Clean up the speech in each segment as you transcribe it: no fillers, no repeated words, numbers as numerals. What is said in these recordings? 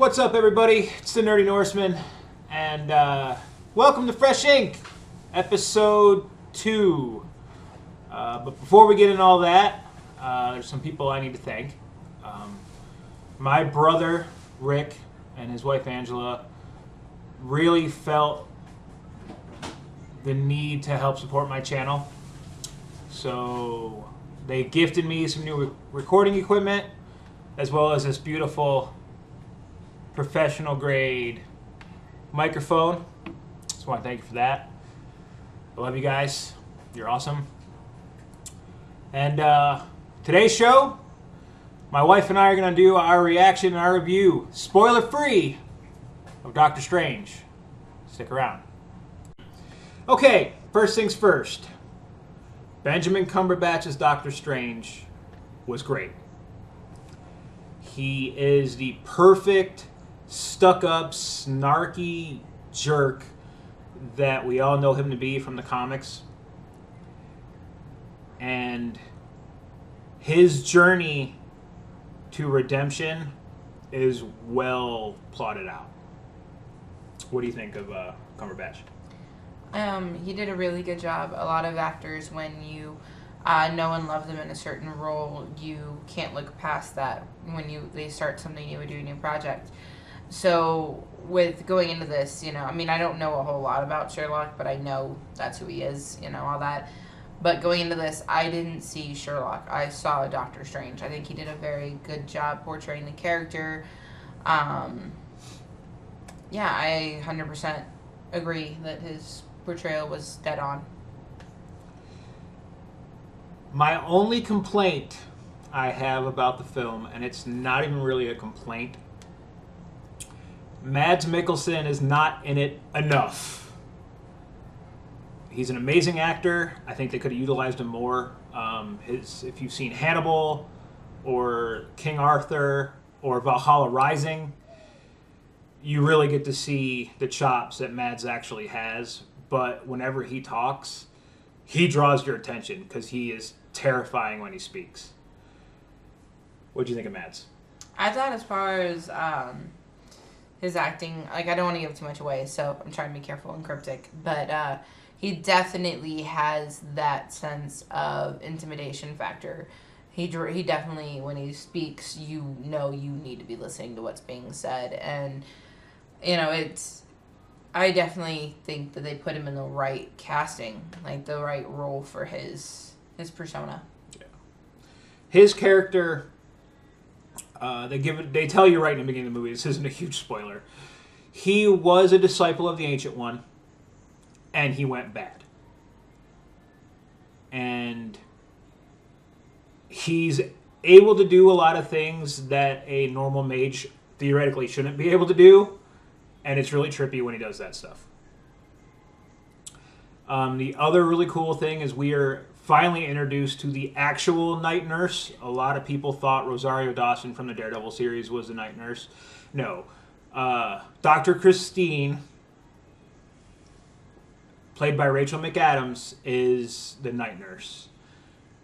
What's up, everybody? It's the Nerdy Norseman, and welcome to Fresh Ink, episode 2. But before we get into all that, there's some people I need to thank. My brother, Rick, and his wife, Angela, really felt the need to help support my channel. So they gifted me some new recording equipment, as well as this beautiful professional grade microphone. Just want to thank you for that. I love you guys. You're awesome. And today's show, my wife and I are going to do our reaction and our review, spoiler free, of Doctor Strange. Stick around. Okay, first things first. Benjamin Cumberbatch's Doctor Strange was great. He is the perfect stuck-up, snarky jerk that we all know him to be from the comics. And his journey to redemption is well plotted out. What do you think of Cumberbatch? He did a really good job. A lot of actors, when you know and love them in a certain role, you can't look past that when they start something new or do a new project. So with going into this, I don't know a whole lot about Sherlock, but I know that's who he is, all that. But going into this, I didn't see Sherlock. I saw Doctor Strange. I think he did a very good job portraying the character. I 100% agree that his portrayal was dead on. My only complaint I have about the film, and it's not even really a complaint, Mads Mikkelsen is not in it enough. He's an amazing actor. I think they could have utilized him more. If you've seen Hannibal or King Arthur or Valhalla Rising, you really get to see the chops that Mads actually has. But whenever he talks, he draws your attention because he is terrifying when he speaks. What do you think of Mads? I thought as far as his acting, I don't want to give too much away, so I'm trying to be careful and cryptic, but he definitely has that sense of intimidation factor. He definitely, when he speaks, you need to be listening to what's being said, and I definitely think that they put him in the right casting, like the right role for his persona. Yeah. His character, they tell you right in the beginning of the movie, this isn't a huge spoiler, he was a disciple of the Ancient One, and he went bad. And he's able to do a lot of things that a normal mage theoretically shouldn't be able to do, and it's really trippy when he does that stuff. The other really cool thing is we are finally introduced to the actual night nurse. A lot of people thought Rosario Dawson from the Daredevil series was the night nurse. No. Dr. Christine, played by Rachel McAdams, is the night nurse.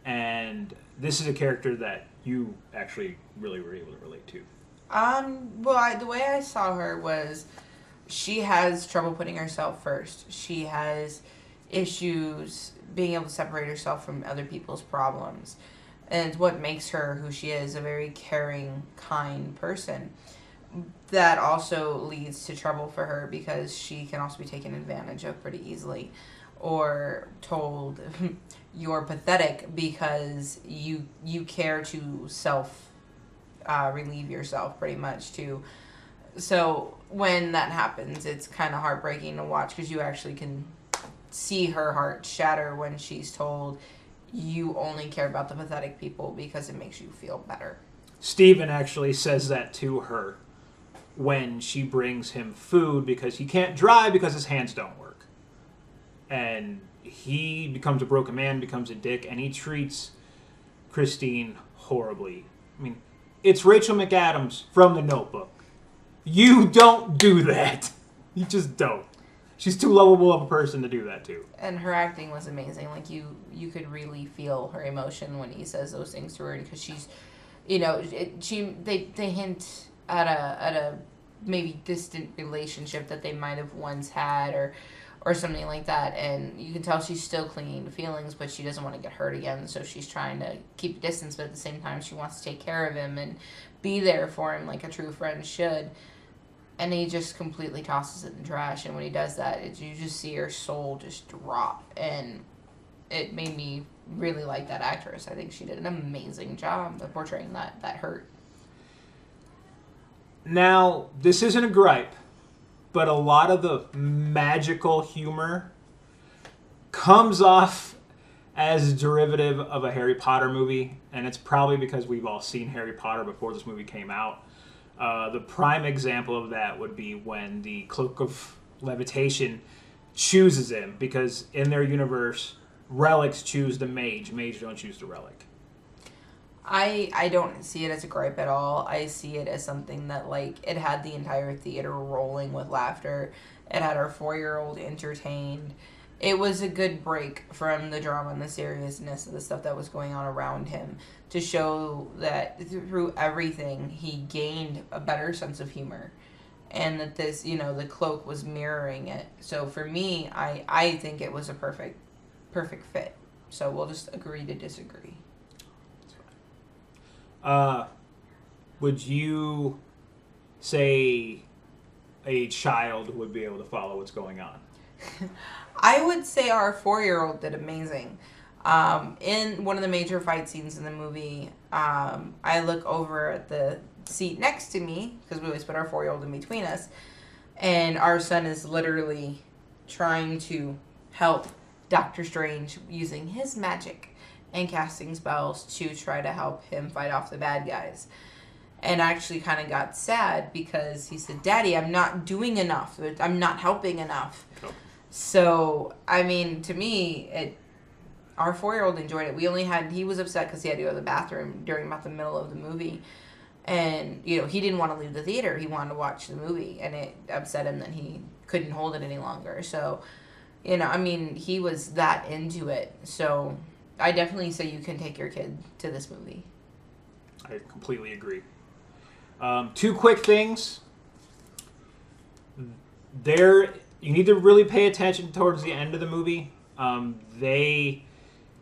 And this is a character that you actually really were able to relate to. The way I saw her was she has trouble putting herself first. She has issues being able to separate herself from other people's problems. And it's what makes her who she is, a very caring, kind person. That also leads to trouble for her because she can also be taken advantage of pretty easily, or told you're pathetic because you care to relieve yourself pretty much too. So when that happens, it's kind of heartbreaking to watch because you actually can see her heart shatter when she's told you only care about the pathetic people because it makes you feel better. Steven actually says that to her when she brings him food because he can't drive because his hands don't work. And he becomes a broken man, becomes a dick, and he treats Christine horribly. I mean, it's Rachel McAdams from The Notebook. You don't do that. You just don't. She's too lovable of a person to do that too. And her acting was amazing. Like you could really feel her emotion when he says those things to her because she's, they hint at a maybe distant relationship that they might have once had, or something like that. And you can tell she's still clinging to feelings, but she doesn't want to get hurt again, so she's trying to keep distance, but at the same time she wants to take care of him and be there for him like a true friend should. And he just completely tosses it in the trash, and when he does that, you just see her soul just drop. And it made me really like that actress. I think she did an amazing job of portraying that hurt. Now, this isn't a gripe, but a lot of the magical humor comes off as a derivative of a Harry Potter movie, and it's probably because we've all seen Harry Potter before this movie came out. The prime example of that would be when the Cloak of Levitation chooses him, because in their universe, relics choose the mage. Mage don't choose the relic. I don't see it as a gripe at all. I see it as something that, like, it had the entire theater rolling with laughter. It had our 4-year-old entertained. It was a good break from the drama and the seriousness of the stuff that was going on around him, to show that through everything he gained a better sense of humor, and that this, the cloak was mirroring it. So for me, I think it was a perfect fit. So we'll just agree to disagree. Would you say a child would be able to follow what's going on? I would say our 4-year-old did amazing. In one of the major fight scenes in the movie, I look over at the seat next to me, because we always put our 4-year-old in between us, and our son is literally trying to help Doctor Strange using his magic and casting spells to try to help him fight off the bad guys. And I actually kind of got sad, because he said, "Daddy, I'm not doing enough. I'm not helping enough." Oh. So, I mean, to me, our 4-year-old enjoyed it. He was upset because he had to go to the bathroom during about the middle of the movie. And, he didn't want to leave the theater. He wanted to watch the movie. And it upset him that he couldn't hold it any longer. So, he was that into it. So, I definitely say you can take your kid to this movie. I completely agree. 2 quick things. You need to really pay attention towards the end of the movie. They,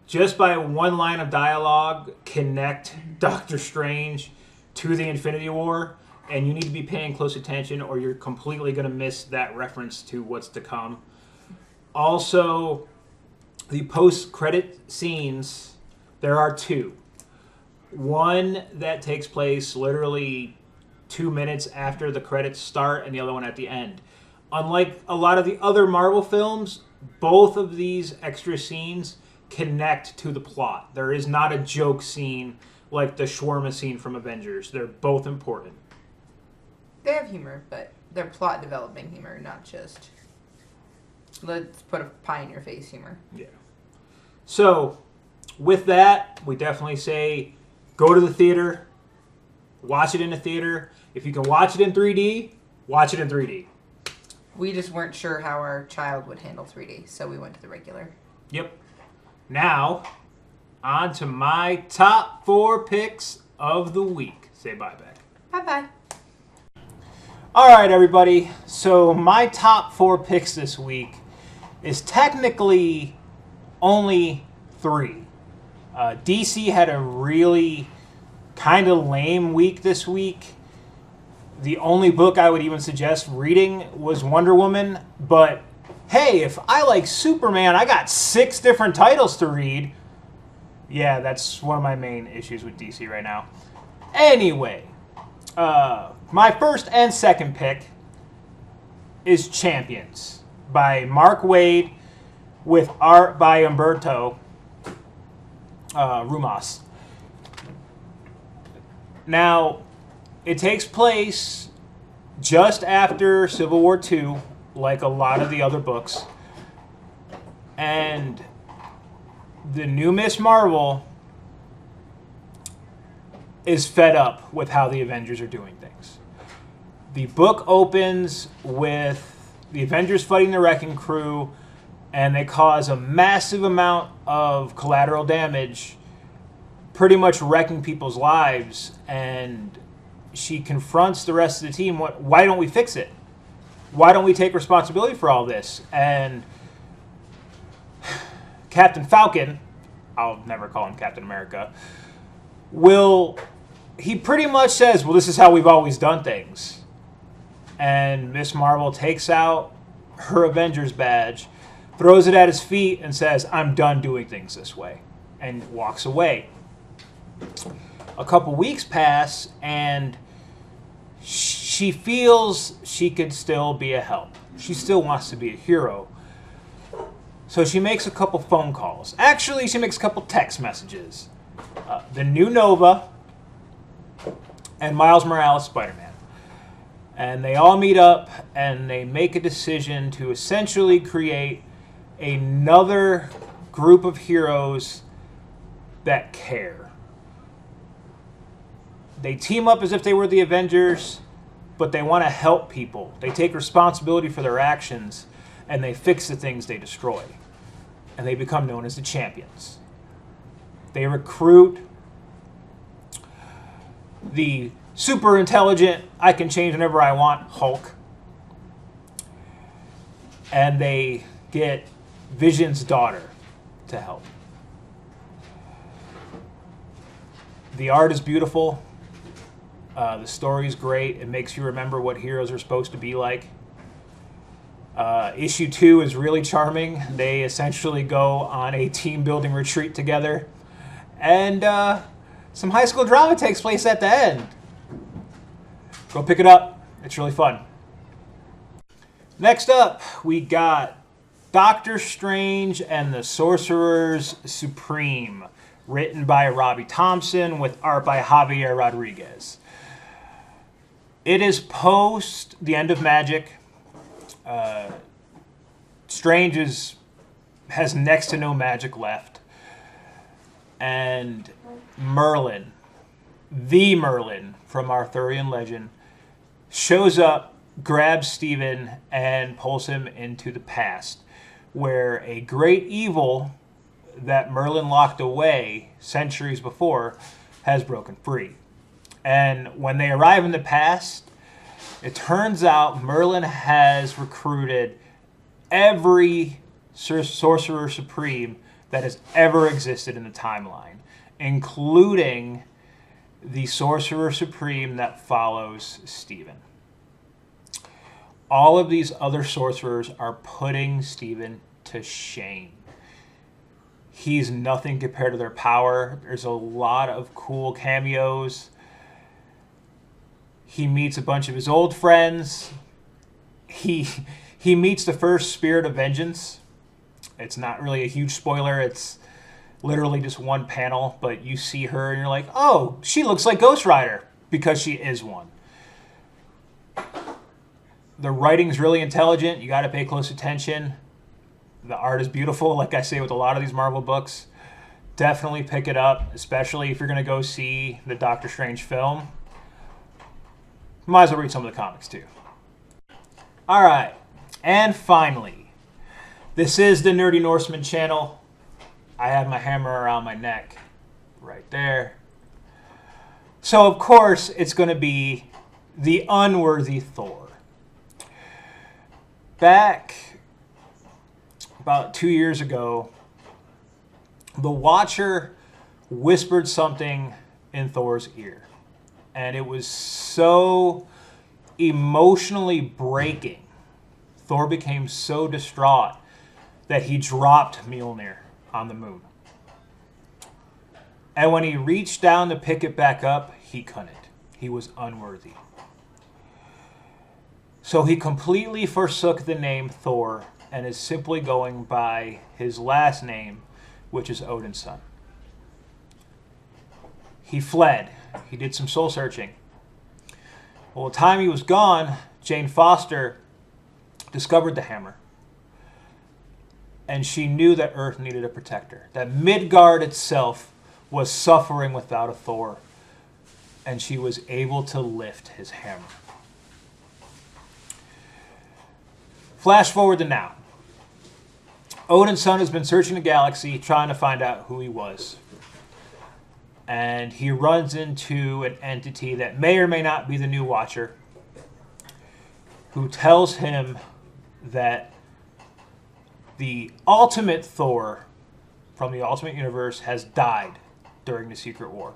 just by one line of dialogue, connect Doctor Strange to the Infinity War, and you need to be paying close attention, or you're completely going to miss that reference to what's to come. Also, the post-credit scenes, there are 2. One that takes place literally 2 minutes after the credits start, and the other one at the end. Unlike a lot of the other Marvel films, both of these extra scenes connect to the plot. There is not a joke scene like the shawarma scene from Avengers. They're both important. They have humor, but they're plot developing humor, not just let's put a pie in your face humor. Yeah. So, with that, we definitely say go to the theater, watch it in the theater. If you can watch it in 3D, watch it in 3D. We just weren't sure how our child would handle 3D, so we went to the regular. Yep. Now, on to my top 4 picks of the week. Say bye, Beck. Bye-bye. All right, everybody. So my top 4 picks this week is technically only 3. DC had a really kind of lame week this week. The only book I would even suggest reading was Wonder Woman, but hey, if I like Superman, I got 6 different titles to read. Yeah, that's one of my main issues with DC right now. Anyway, my first and second pick is Champions by Mark Waid with art by Humberto Ramos. Now, it takes place just after Civil War II, like a lot of the other books. And the new Miss Marvel is fed up with how the Avengers are doing things. The book opens with the Avengers fighting the Wrecking Crew, and they cause a massive amount of collateral damage, pretty much wrecking people's lives. And she confronts the rest of the team. Why don't we fix it? Why don't we take responsibility for all this? And Captain Falcon, I'll never call him Captain America, he pretty much says, well, this is how we've always done things. And Miss Marvel takes out her Avengers badge, throws it at his feet, and says, I'm done doing things this way, and walks away. A couple weeks pass, and she feels she could still be a help. She still wants to be a hero. So she makes a couple phone calls. Actually, she makes a couple text messages. The new Nova and Miles Morales, Spider-Man. And they all meet up and they make a decision to essentially create another group of heroes that care. They team up as if they were the Avengers, but they want to help people. They take responsibility for their actions and they fix the things they destroy. And they become known as the Champions. They recruit the super intelligent, I can change whenever I want, Hulk. And they get Vision's daughter to help. The art is beautiful. The story's great. It makes you remember what heroes are supposed to be like. Issue 2 is really charming. They essentially go on a team-building retreat together. And some high school drama takes place at the end. Go pick it up. It's really fun. Next up, we got Doctor Strange and the Sorcerers Supreme, written by Robbie Thompson with art by Javier Rodriguez. It is post the end of Magic. Strange has next to no magic left. And Merlin, the Merlin from Arthurian legend, shows up, grabs Stephen, and pulls him into the past, where a great evil that Merlin locked away centuries before has broken free. And when they arrive in the past, it turns out Merlin has recruited every Sorcerer Supreme that has ever existed in the timeline, including the Sorcerer Supreme that follows Stephen. All of these other sorcerers are putting Stephen to shame. He's nothing compared to their power. There's a lot of cool cameos. He meets a bunch of his old friends. He meets the first Spirit of Vengeance. It's not really a huge spoiler. It's literally just one panel, but you see her and you're like, oh, she looks like Ghost Rider, because she is one. The writing's really intelligent. You got to pay close attention. The art is beautiful, like I say with a lot of these Marvel books. Definitely pick it up, especially if you're going to go see the Doctor Strange film. Might as well read some of the comics too. All right, and finally, this is the Nerdy Norseman channel. I have my hammer around my neck right there. So, of course, it's going to be the unworthy Thor. Back about 2 years ago, the Watcher whispered something in Thor's ear. And it was so emotionally breaking. Thor became so distraught that he dropped Mjolnir on the moon. And when he reached down to pick it back up, he couldn't. He was unworthy. So he completely forsook the name Thor and is simply going by his last name, which is Odin's son. He fled. He did some soul searching. Well, the time he was gone, Jane Foster discovered the hammer. And she knew that Earth needed a protector. That Midgard itself was suffering without a Thor. And she was able to lift his hammer. Flash forward to now. Odin's son has been searching the galaxy, trying to find out who he was. and he runs into an entity that may or may not be the new Watcher, who tells him that the ultimate Thor from the Ultimate Universe has died during the Secret War.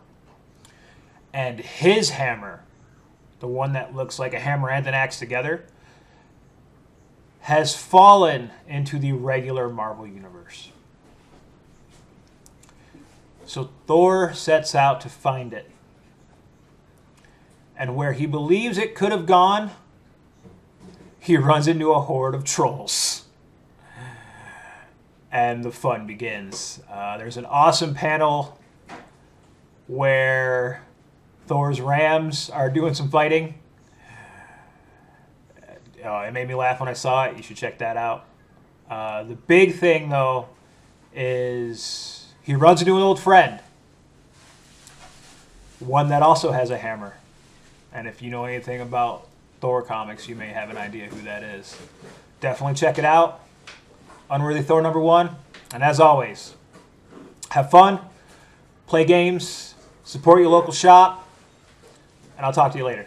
And his hammer, the one that looks like a hammer and an axe together, has fallen into the regular Marvel Universe. So Thor sets out to find it. And where he believes it could have gone, he runs into a horde of trolls. And the fun begins. There's an awesome panel where Thor's rams are doing some fighting. It made me laugh when I saw it. You should check that out. The big thing, though, is he runs into an old friend. One that also has a hammer. And if you know anything about Thor comics, you may have an idea who that is. Definitely check it out. Unworthy Thor #1. And as always, have fun, play games, support your local shop, and I'll talk to you later.